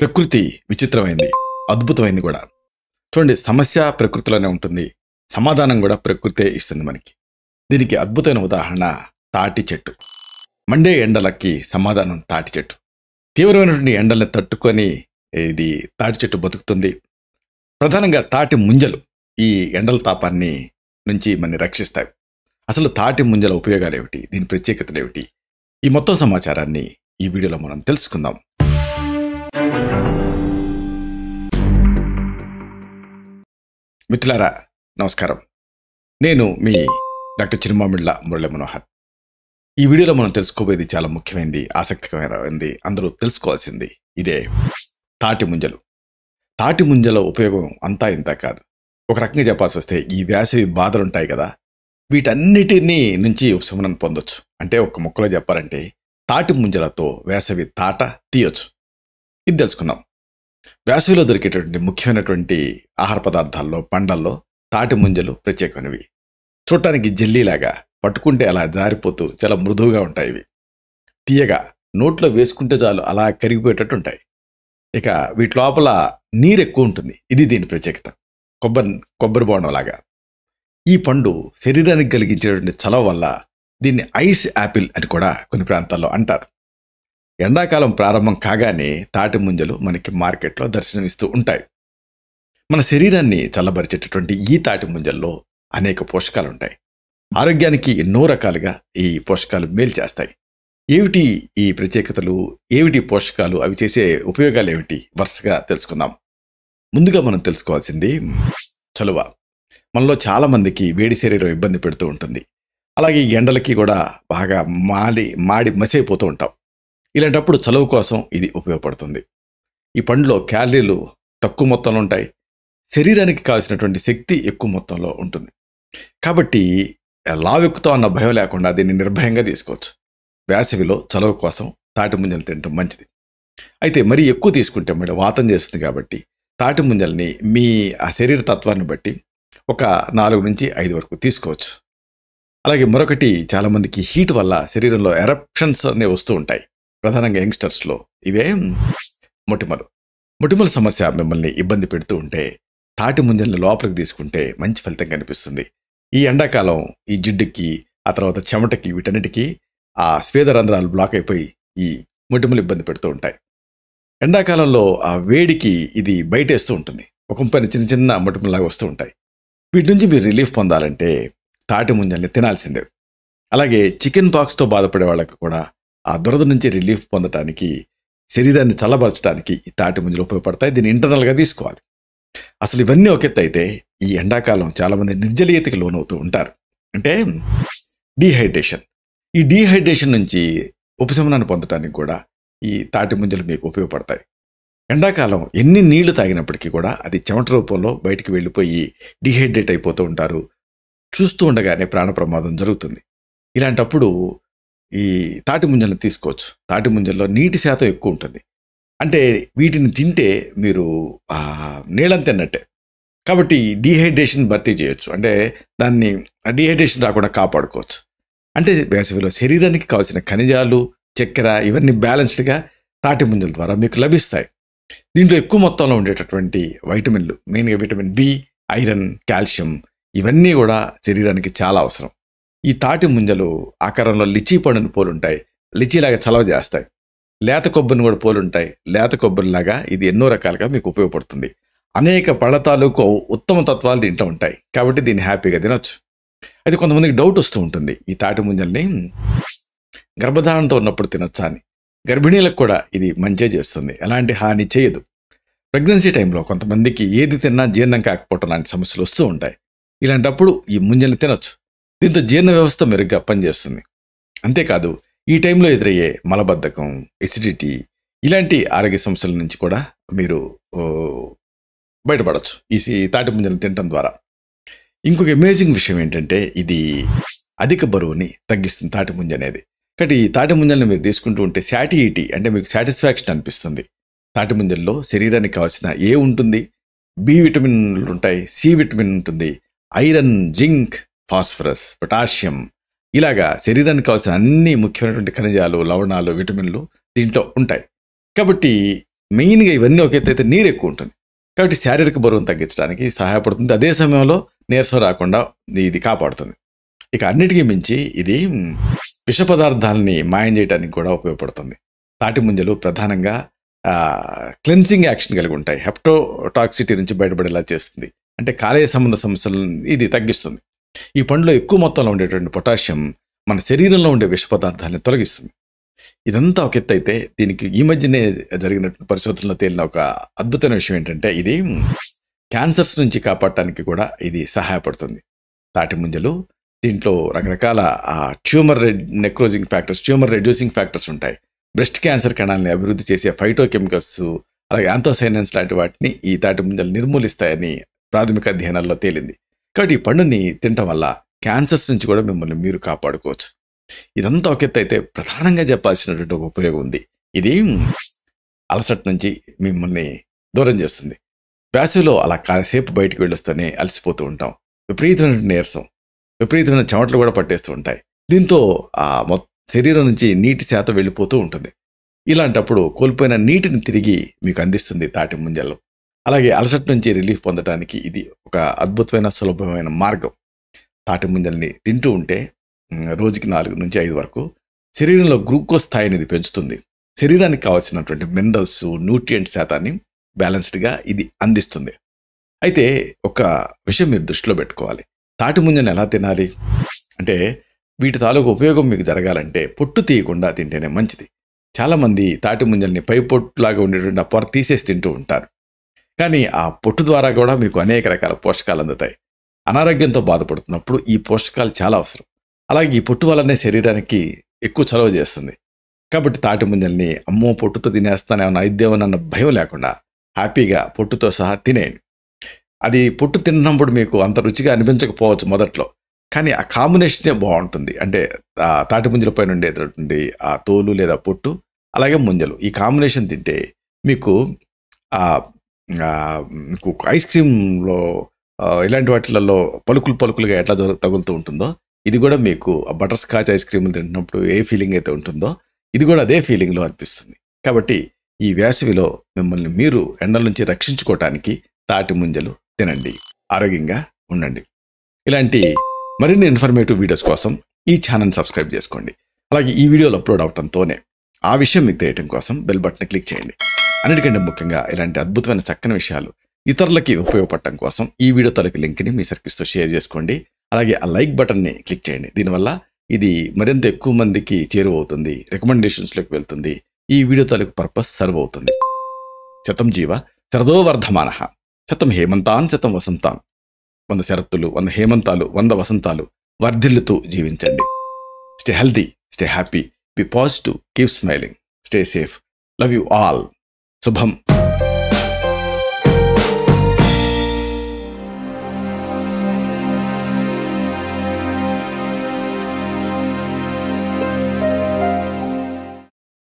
ప్రకృతి విచిత్రమైంది, అద్భుతమైంది కూడా. చూడండి, సమస్య ప్రకృతిలోనే ఉంటుంది, సమాధానం కూడా ప్రకృతే ఇస్తుంది మనకి. దీనికి అద్భుతమైన ఉదాహరణ తాటి చెట్టు. మండే ఎండలకి సమాధానం తాటి చెట్టు. తీవ్రమైనటువంటి ఎండల్ని తట్టుకొని ఇది తాటి చెట్టు బతుకుతుంది. ప్రధానంగా తాటి ముంజలు ఈ ఎండల తాపాన్ని నుంచి మనని రక్షిస్తాయి. అసలు తాటి ముంజల ఉపయోగాలు ఏమిటి, దీని ప్రత్యేకతలు ఏమిటి, ఈ మొత్తం సమాచారాన్ని ఈ వీడియోలో మనం తెలుసుకుందాం. మిత్రులారా, నమస్కారం. నేను మీ డాక్టర్ చిరుమామిళ్ళ మురళీ మనోహర్. ఈ వీడియోలో మనం తెలుసుకోబోయేది చాలా ముఖ్యమైనది, ఆసక్తికరమైనది, అందరూ తెలుసుకోవాల్సింది. ఇదే తాటి ముంజలు. తాటి ముంజల ఉపయోగం అంతా ఇంత కాదు. ఒక రకంగా చెప్పాల్సి వస్తే ఈ వేసవి బాధలు ఉంటాయి కదా, వీటన్నిటినీ నుంచి ఉపశమనం పొందొచ్చు. అంటే ఒక ముక్కలో చెప్పాలంటే తాటి ముంజలతో వేసవి తాట తీయొచ్చు. ఇది తెలుసుకుందాం. వేసవిలో దొరికేటటువంటి ముఖ్యమైనటువంటి ఆహార పదార్థాల్లో, పండ్లల్లో తాటి ముంజలు ప్రత్యేకమైనవి. చూడటానికి జెల్లీలాగా, పట్టుకుంటే అలా జారిపోతూ చాలా మృదువుగా ఉంటాయి. ఇవి తీయగా, నోట్లో వేసుకుంటే చాలు అలా కరిగిపోయేటట్టు ఉంటాయి. ఇక వీటి లోపల నీరు ఎక్కువ ఉంటుంది. ఇది దీని ప్రత్యేకత. కొబ్బరి బోండం లాగా. ఈ పండు శరీరానికి కలిగించేటువంటి చలవ వల్ల దీన్ని ఐస్ యాపిల్ అని కూడా కొన్ని ప్రాంతాల్లో అంటారు. ఎండాకాలం ప్రారంభం కాగానే తాటి ముంజలు మనకి మార్కెట్లో దర్శనమిస్తూ ఉంటాయి. మన శరీరాన్ని చల్లబరిచేటటువంటి ఈ తాటి ముంజల్లో అనేక పోషకాలు ఉంటాయి. ఆరోగ్యానికి ఎన్నో రకాలుగా ఈ పోషకాలు మేలు చేస్తాయి. ఏమిటి ఈ ప్రత్యేకతలు, ఏమిటి పోషకాలు, అవి చేసే ఉపయోగాలు ఏమిటి, వరుసగా తెలుసుకుందాం. ముందుగా మనం తెలుసుకోవాల్సింది చలువ. మనలో చాలామందికి వేడి శరీరం ఇబ్బంది పెడుతూ ఉంటుంది. అలాగే ఎండలకి కూడా బాగా మాడి మసైపోతూ ఉంటాం. ఇలాంటప్పుడు చలువ కోసం ఇది ఉపయోగపడుతుంది. ఈ పండులో క్యాలరీలు తక్కువ మొత్తంలో ఉంటాయి, శరీరానికి కావాల్సినటువంటి శక్తి ఎక్కువ మొత్తంలో ఉంటుంది. కాబట్టి లావెక్కుతాం అన్న భయం లేకుండా దీన్ని నిర్భయంగా తీసుకోవచ్చు. వేసవిలో చలువ కోసం తాటి ముంజలు తినడం మంచిది. అయితే మరీ ఎక్కువ తీసుకుంటే మళ్ళీ వాతం చేస్తుంది. కాబట్టి తాటి ముంజల్ని మీ ఆ శరీర తత్వాన్ని బట్టి ఒక 4 నుంచి 5 వరకు తీసుకోవచ్చు. అలాగే మరొకటి, చాలామందికి హీట్ వల్ల శరీరంలో ఎరప్షన్స్ అనేవి వస్తూ ఉంటాయి. ప్రధానంగా యంగ్స్టర్స్లో ఇవే మొటిమల సమస్య మిమ్మల్ని ఇబ్బంది పెడుతూ ఉంటే తాటి ముంజల్ని లోపలికి తీసుకుంటే మంచి ఫలితం కనిపిస్తుంది. ఈ ఎండాకాలం ఈ జిడ్డుకి, ఆ తర్వాత చెమటకి, వీటన్నిటికీ ఆ స్వేద రంధ్రాలు బ్లాక్ అయిపోయి ఈ మొటిమలు ఇబ్బంది పెడుతూ ఉంటాయి. ఎండాకాలంలో ఆ వేడికి ఇది బయటేస్తూ ఉంటుంది. ఒక పైన చిన్న చిన్న మొటిమలాగా వస్తూ ఉంటాయి. వీటి నుంచి మీరు రిలీఫ్ పొందాలంటే తాటి ముంజల్ని తినాల్సిందే. అలాగే చికెన్ పాక్స్తో బాధపడే వాళ్ళకి కూడా ఆ దురద నుంచి రిలీఫ్ పొందడానికి, శరీరాన్ని చల్లబరచడానికి ఈ తాటి ముంజలు ఉపయోగపడతాయి. దీన్ని ఇంటర్నల్గా తీసుకోవాలి. అసలు ఇవన్నీ ఒక ఎత్తు అయితే, ఈ ఎండాకాలం చాలామంది నిర్జలీయతకి లోనవుతూ ఉంటారు. అంటే డీహైడ్రేషన్. ఈ డీహైడ్రేషన్ నుంచి ఉపశమనాన్ని పొందడానికి కూడా ఈ తాటి ముంజలు మీకు ఉపయోగపడతాయి. ఎండాకాలం ఎన్ని నీళ్లు తాగినప్పటికీ కూడా అది చెమట రూపంలో బయటికి వెళ్ళిపోయి డీహైడ్రేట్ అయిపోతూ ఉంటారు. చూస్తూ ఉండగానే ప్రాణ ప్రమాదం జరుగుతుంది. ఇలాంటప్పుడు ఈ తాటి ముంజలను తీసుకోవచ్చు. తాటి ముంజల్లో నీటి శాతం ఎక్కువ ఉంటుంది. అంటే వీటిని తింటే మీరు నీళ్ళని తిన్నట్టే. కాబట్టి డీహైడ్రేషన్ భర్తీ చేయొచ్చు. అంటే దాన్ని డీహైడ్రేషన్ రాకుండా కాపాడుకోవచ్చు. అంటే వేసవిలో శరీరానికి కావాల్సిన ఖనిజాలు, చక్కెర, ఇవన్నీ బ్యాలెన్స్డ్గా తాటి ముంజల ద్వారా మీకు లభిస్తాయి. దీంట్లో ఎక్కువ మొత్తంలో ఉండేటటువంటి వైటమిన్లు, మెయిన్గా విటమిన్ బి, ఐరన్, కాల్షియం, ఇవన్నీ కూడా శరీరానికి చాలా అవసరం. ఈ తాటి ముంజలు ఆకారంలో లిచీ పండుని పోలుంటాయి. లిచీలాగా చలవ చేస్తాయి. లేత కొబ్బరిని కూడా పోలుంటాయి. లేత కొబ్బరిలాగా ఇది ఎన్నో రకాలుగా మీకు ఉపయోగపడుతుంది. అనేక పళ్ళ తాలూకు ఉత్తమ తత్వాలు దీంట్లో ఉంటాయి. కాబట్టి దీన్ని హ్యాపీగా తినొచ్చు. అయితే కొంతమందికి డౌట్ వస్తూ ఉంటుంది, ఈ తాటి ముంజల్ని గర్భధారణతో ఉన్నప్పుడు తినొచ్చా అని. గర్భిణీలకు కూడా ఇది మంచి చేస్తుంది, ఎలాంటి హాని చేయదు. ప్రెగ్నెన్సీ టైంలో కొంతమందికి ఏది తిన్నా జీర్ణం కాకపోవటం లాంటి సమస్యలు వస్తూ ఉంటాయి. ఇలాంటప్పుడు ఈ ముంజల్ని తినొచ్చు. దీంతో జీర్ణ వ్యవస్థ మెరుగ్గా పనిచేస్తుంది. అంతేకాదు, ఈ టైంలో ఎదురయ్యే మలబద్ధకం, ఎసిడిటీ, ఇలాంటి ఆరోగ్య సమస్యల నుంచి కూడా మీరు బయటపడవచ్చు ఈ తాటి ముంజలను తినడం ద్వారా. ఇంకొక అమేజింగ్ విషయం ఏంటంటే, ఇది అధిక బరువుని తగ్గిస్తుంది తాటి ముంజ అనేది. కాబట్టి ఈ తాటి ముంజల్ని మీరు తీసుకుంటూ ఉంటే శాటియిటీ, అంటే మీకు సాటిస్ఫాక్షన్ అనిపిస్తుంది. తాటి ముంజల్లో శరీరానికి కావాల్సిన ఏ ఉంటుంది, బి విటమిన్లు ఉంటాయి, సి విటమిన్ ఉంటుంది, ఐరన్, జింక్, ఫాస్ఫరస్, పొటాషియం, ఇలాగా శరీరానికి కావాల్సిన అన్ని ముఖ్యమైనటువంటి ఖనిజాలు, లవణాలు, విటమిన్లు దీంట్లో ఉంటాయి. కాబట్టి మెయిన్గా ఇవన్నీ ఒక ఎత్తు అయితే నీరు ఎక్కువ ఉంటుంది కాబట్టి శారీరక బరువును తగ్గించడానికి సహాయపడుతుంది. అదే సమయంలో నీరసం రాకుండా ఇది కాపాడుతుంది. ఇక అన్నిటికీ మించి ఇది విష పదార్థాలని మాయం చేయడానికి కూడా ఉపయోగపడుతుంది. తాటి ముంజలు ప్రధానంగా క్లెన్సింగ్ యాక్షన్ కలిగి ఉంటాయి. హెప్టోటాక్సిటీ నుంచి బయటపడేలా చేస్తుంది. అంటే కాలేయ సంబంధ సమస్యలను ఇది తగ్గిస్తుంది. ఈ పండులో ఎక్కువ మొత్తంలో ఉండేటువంటి పొటాషియం మన శరీరంలో ఉండే విష పదార్థాలను తొలగిస్తుంది. ఇదంతా ఒక ఎత్తు అయితే దీనికి ఈ మధ్యనే జరిగినటువంటి పరిశోధనలో తేలిన ఒక అద్భుతమైన విషయం ఏంటంటే ఇది క్యాన్సర్స్ నుంచి కాపాడటానికి కూడా ఇది సహాయపడుతుంది. తాటి ముంజలు దీంట్లో రకరకాల tumour necrosis factors, tumour reducing factors ఉంటాయి. బ్రెస్ట్ క్యాన్సర్ కణాలని అభివృద్ధి చేసే ఫైటోకెమికల్స్, అలాగే యాంథోసైనన్స్ లాంటి వాటిని ఈ తాటి ముంజలు నిర్మూలిస్తాయని ప్రాథమిక అధ్యయనాల్లో తేలింది. కాబట్టి ఈ పండుని తినటం వల్ల క్యాన్సర్స్ నుంచి కూడా మిమ్మల్ని మీరు కాపాడుకోవచ్చు. ఇదంతా ఒక ఎత్తు అయితే ప్రధానంగా చెప్పాల్సినటువంటి ఒక ఉపయోగం ఉంది. ఇది అలసట నుంచి మిమ్మల్ని దూరం చేస్తుంది. వేసవిలో అలా కాసేపు బయటికి వెళ్ళొస్తూనే అలసిపోతూ ఉంటాం. విపరీతమైన నీరసం, విపరీతమైన చెమటలు కూడా పట్టేస్తూ ఉంటాయి. దీంతో శరీరం నుంచి నీటి శాతం వెళ్ళిపోతూ ఉంటుంది. ఇలాంటప్పుడు కోల్పోయిన నీటిని తిరిగి మీకు అందిస్తుంది తాటి ముంజలు. అలాగే అలసట నుంచి రిలీఫ్ పొందడానికి ఇది ఒక అద్భుతమైన సులభమైన మార్గం. తాటి ముంజల్ని తింటూ ఉంటే రోజుకి 4 నుంచి 5 వరకు శరీరంలో గ్లూకోజ్ స్థాయిని ఇది పెంచుతుంది. శరీరానికి కావాల్సినటువంటి మినరల్స్, న్యూట్రియంట్ శాతాన్ని బ్యాలెన్స్డ్గా ఇది అందిస్తుంది. అయితే ఒక విషయం మీరు దృష్టిలో పెట్టుకోవాలి. తాటి ముంజను ఎలా తినాలి అంటే వీటి తాలూకు ఉపయోగం మీకు జరగాలంటే పొట్టు తీయకుండా తింటేనే మంచిది. చాలామంది తాటి ముంజల్ని పై పొట్టులాగా ఉండేటువంటి ఆ పొర తీసేసి తింటూ ఉంటారు. కానీ ఆ పొట్టు ద్వారా కూడా మీకు అనేక రకాల పోషకాలు అందుతాయి. అనారోగ్యంతో బాధపడుతున్నప్పుడు ఈ పోషకాలు చాలా అవసరం. అలాగే ఈ పొట్టు వల్లనే శరీరానికి ఎక్కువ చలవ చేస్తుంది. కాబట్టి తాటి ముంజల్ని అమ్మో పొట్టుతో తినేస్తానేమన్నా అయిద్దేమోనన్న భయం లేకుండా హ్యాపీగా పొట్టుతో సహా తినేయండి. అది పొట్టు తిన్నప్పుడు మీకు అంత రుచిగా అనిపించకపోవచ్చు మొదట్లో, కానీ ఆ కాంబినేషనే బాగుంటుంది. అంటే తాటి ముంజల పైన ఉండేటటువంటి ఆ తోలు లేదా పొట్టు, అలాగే ముంజలు, ఈ కాంబినేషన్ తింటే మీకు మీకు ఐస్ క్రీమ్లో ఇలాంటి వాటిలలో పలుకులుగా ఎట్లా తగులుతూ ఉంటుందో ఇది కూడా మీకు బటర్ స్కాచ్ ఐస్ క్రీములు తింటున్నప్పుడు ఏ ఫీలింగ్ అయితే ఉంటుందో ఇది కూడా అదే ఫీలింగ్లో అనిపిస్తుంది. కాబట్టి ఈ వేసవిలో మిమ్మల్ని మీరు ఎండల నుంచి రక్షించుకోవటానికి తాటి ముంజలు తినండి, ఆరోగ్యంగా ఉండండి. ఇలాంటి మరిన్ని ఇన్ఫర్మేటివ్ వీడియోస్ కోసం ఈ ఛానల్ సబ్స్క్రైబ్ చేసుకోండి. అలాగే ఈ వీడియోలు అప్లోడ్ అవడంతోనే ఆ విషయం మీకు తెలియటం కోసం బెల్ బటన్ క్లిక్ చేయండి. అన్నిటికంటే ముఖ్యంగా ఇలాంటి అద్భుతమైన చక్కని విషయాలు ఇతరులకి ఉపయోగపడటం కోసం ఈ వీడియో తలకి లింక్ని మీ సర్కిల్స్తో షేర్ చేసుకోండి. అలాగే ఆ లైక్ బటన్ని క్లిక్ చేయండి. దీనివల్ల ఇది మరింత ఎక్కువ మందికి చేరువవుతుంది, రికమెండేషన్స్లోకి వెళ్తుంది. ఈ వీడియో తాలూకు పర్పస్ సర్వ్ అవుతుంది. శతం జీవ శరదో వర్ధమానః, శతం హేమంతాన్ శతం వసంతాన్. 100 శరత్తులు, 100 హేమంతాలు, 100 వసంతాలు వర్ధిల్లుతూ జీవించండి. Stay healthy, stay happy, be positive, keep smiling, stay safe. Love you all. శుభం.